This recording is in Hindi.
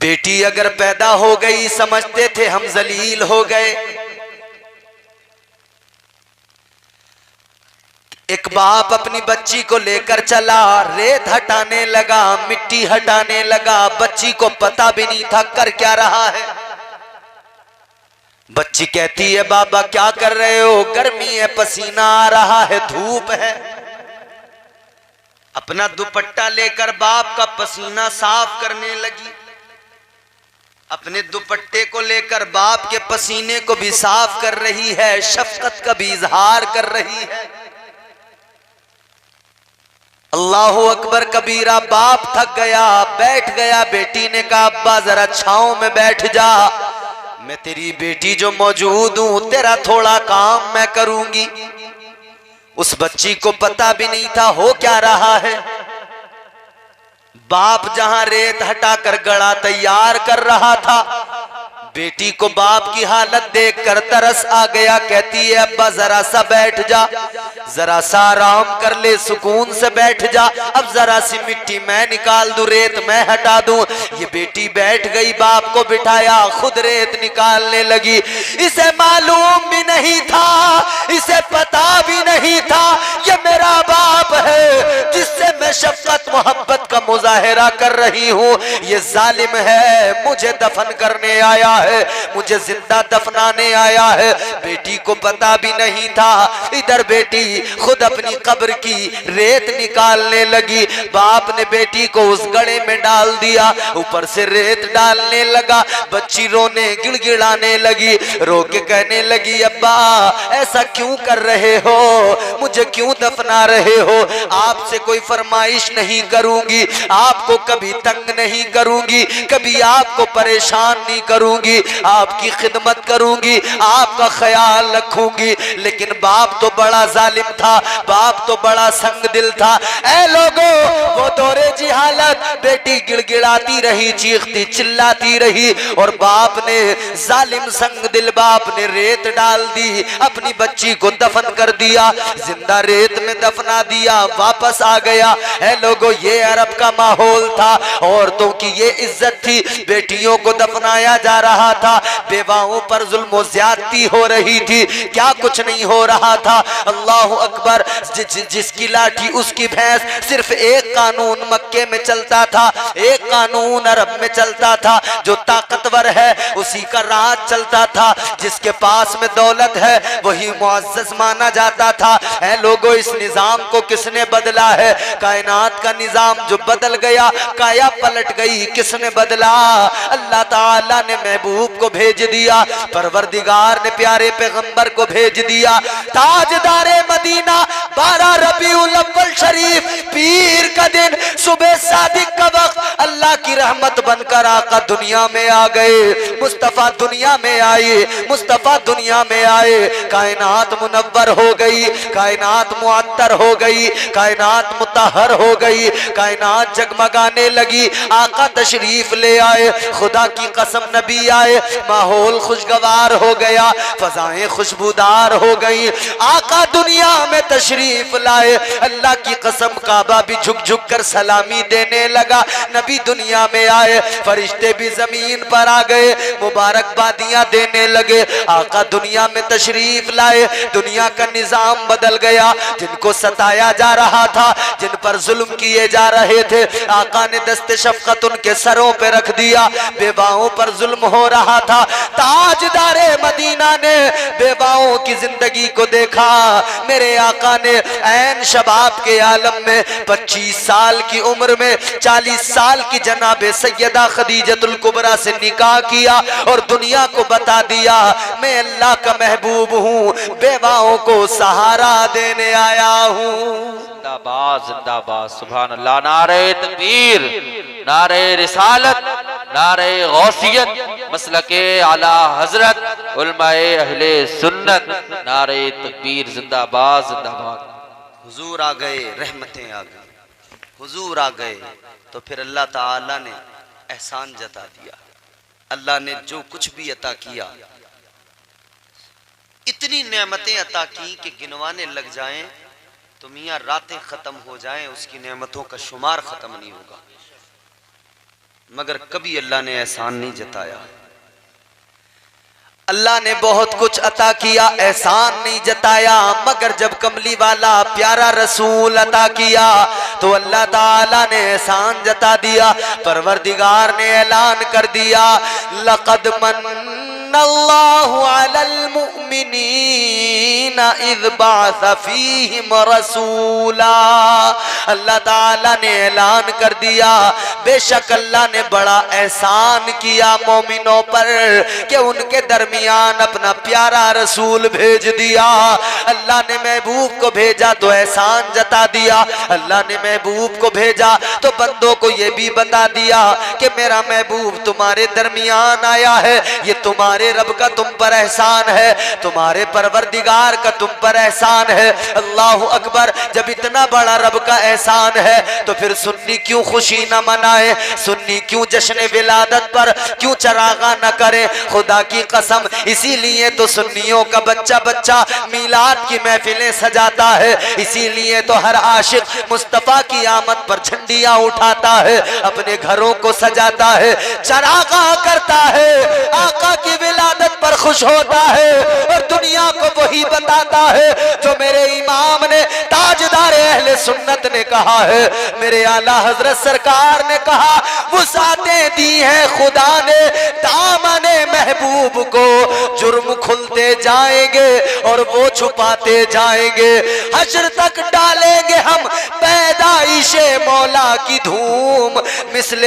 बेटी अगर पैदा हो गई समझते थे हम जलील हो गए। एक बाप अपनी बच्ची को लेकर चला, रेत हटाने लगा, मिट्टी हटाने लगा, बच्ची को पता भी नहीं था कर क्या रहा है। बच्ची कहती है बाबा क्या कर रहे हो? गर्मी है, पसीना आ रहा है, धूप है। अपना दुपट्टा लेकर बाप का पसीना साफ करने लगी। अपने दुपट्टे को लेकर बाप के पसीने को भी साफ कर रही है, शफकत का भी इजहार कर रही है। अल्लाहु अकबर कबीरा। बाप थक गया, बैठ गया। बेटी ने कहा अब्बा जरा छांव में बैठ जा, मैं तेरी बेटी जो मौजूद हूं, तेरा थोड़ा काम मैं करूंगी। उस बच्ची को पता भी नहीं था हो क्या रहा है। बाप जहां रेत हटाकर गड़ा तैयार कर रहा था, बेटी को बाप की हालत देखकर तरस आ गया। कहती है अब्बा जरा सा बैठ जा, जरा सा आराम कर ले, सुकून से बैठ जा। अब जरा सी मिट्टी मैं निकाल दूं, रेत मैं हटा दूं। ये बेटी बैठ गई, बाप को बिठाया, खुद रेत निकालने लगी। इसे मालूम भी नहीं था, इसे पता भी नहीं था ये मेरा बाप है जिससे मैं शफकत मोहब्बत का मुजाहिरा कर रही हूं। ये जालिम है, मुझे दफन करने आया है, मुझे जिंदा दफनाने आया है। बेटी को पता भी नहीं था। इधर बेटी खुद अपनी कब्र की रेत निकालने लगी। बाप ने बेटी को उस गड्ढे में डाल दिया, ऊपर से रेत डालने लगा। बच्ची रोने गिड़गिड़ाने लगी, रो के कहने लगी अब्बा ऐसा क्यों कर रहे हो, मुझे क्यों दफना रहे हो? आपसे कोई फरमाइश नहीं करूंगी, आपको कभी तंग नहीं करूंगी, कभी आपको परेशान नहीं करूंगी, आपकी खिदमत करूंगी, आपका ख्याल रखूंगी। लेकिन बाप तो बड़ा जालिम था, बाप तो बड़ा संग दिल था। ऐ लोगों, वो दौरे जी हालत, बेटी गिड़गिड़ाती रही, चीखती चिल्लाती रही, और बाप ने, जालिम संग दिल बाप ने रेत डाल दी, अपनी बच्ची को दफन कर दिया, जिंदा रेत में दफना दिया, वापस आ गया। ऐ लोगों, ये अरब का माहौल था, औरतों की ये इज्जत थी। बेटियों को दफनाया जा रहा था, बेवाओं पर जुल्म ज्यादती हो रही थी, क्या कुछ नहीं हो रहा था। अल्लाहु अकबर। जिसकी लाठी उसकी भैंस, सिर्फ एक कानून मक्के में चलता था, एक कानून अरब में चलता था, जो ताकतवर है उसी का राज चलता था, जिसके पास में दौलत है वही मुअज़्ज़ज़ माना जाता था। ऐ लोगों, इस निजाम को किसने बदला है? कायनात का निजाम जो बदल गया, काया पलट गई, किसने बदला? अल्लाह ताला ने महबूब को भेज दिया, परवरदिगार ने प्यारे पैगंबर को भेज दिया। ताजदारे मदीना 12 रबीउल अव्वल शरीफ, पीर का दिन, सुबह सादिक का वक्त, अल्लाह की रहमत बनकर आका दुनिया में आ गए। मुस्तफा दुनिया में आए, मुस्तफा दुनिया में आए, कायनात मुनव्वर हो गई, कायनात मुअत्तर हो गई, कायनात मुतहहर हो गई, कायनात जगमगाने लगी। आका तशरीफ ले आए, खुदा की कसम नबी आए, माहौल खुशगवार हो गया, फजाएं खुशबूदार हो गई। आका दुनिया में तशरीफ लाए, अल्लाह की कसम काबा भी झुक झुक कर सलामी देने लगा। नबी दुनिया में आए, फरिश्ते भी जमीन पर आ गए, मुबारकबादियां देने लगे। आका दुनिया में तशरीफ लाए, दुनिया का निजाम बदल गया। जिनको सताया जा रहा था, जिन पर जुल्म किए जा रहे थे, आका ने दस्ते शफकत उनके सरों पे रख दिया। बेवाओं पर जुल्म हो रहा था, ताजदारे मदीना ने बेवाओं की जिंदगी को देखा। मेरे आका ने ऐन शबाब के आलम में 25 साल की उम्र में 40 साल की जनाबे सैयदा खदीजतुल कुबरा से निकाह किया और दुनिया को बता दिया मैं अल्लाह का महबूब हूँ, बेवाओं को सहारा देने आया हूँ। जिंदाबाद जिंदाबाद, सुभान अल्लाह। नारे तकबीर, नारे रिसालत, नारे गौसियत, मसलके आला हजरत, उलमाए अहले सुन्नत, नारे तकबीर, जिंदाबाद जिंदाबाद। हुजूर आ गए, रहमतें आ गई, हुजूर आ गए तो फिर अल्लाह ताला ने एहसान जता दिया। अल्लाह ने जो कुछ भी अता किया, इतनी नेमतें अता की कि गिनवाने लग जाएं तो मियाँ रातें खत्म हो जाएं, उसकी नेमतों का शुमार खत्म नहीं होगा। मगर कभी अल्लाह ने एहसान नहीं जताया। अल्लाह ने बहुत कुछ अता किया, एहसान नहीं जताया। मगर जब कमली वाला प्यारा रसूल अता किया तो अल्लाह ताला ने एहसान जता दिया। परवरदिगार ने ऐलान कर दिया, लक़द मन्नल्लाहु अलल मुमिनीना इज़ बअस फ़ीहिम रसूला। अल्लाह ताला ने ऐलान कर दिया, बेशक अल्लाह ने बड़ा एहसान किया मोमिनों पर कि उनके दरमियान अपना प्यारा रसूल भेज दिया। अल्लाह ने महबूब को भेजा तो एहसान जता दिया। अल्लाह ने महबूब को भेजा तो बंदों को ये भी बता दिया कि मेरा महबूब तुम्हारे दरमियान आया है, ये तुम्हारे रब का तुम पर एहसान है, तुम्हारे परवरदिगार का तुम पर एहसान है। अल्लाहु अकबर। जब इतना बड़ा रब का एहसान है तो फिर सुन्नी क्यों खुशी न मनाए, सुन्नी क्यों जश्न विलादत पर क्यों चरागा न करे। खुदा की कसम, इसीलिए तो सुन्नियों का बच्चा बच्चा मीलाद की महफिलें सजाता है, इसीलिए तो हर आशिक मुस्तफा की आमद पर झंडियां उठाता है, अपने घरों को सजाता है, चरागा करता है, आका की विलादत पर खुश होता है और दुनिया को वही बताता है जो मेरे इमाम ने, ताजदार अहले सुन्नत ने कहा है, मेरे आला हजरत सरकार ने कहा, वुसातें दी है खुदा ने दामने महबूब को, जुर्म खुलते जाएंगे और वो छुपाते जाएंगे। हश्र तक डालेंगे हम पैदाइशे मौला की धूम, मिसले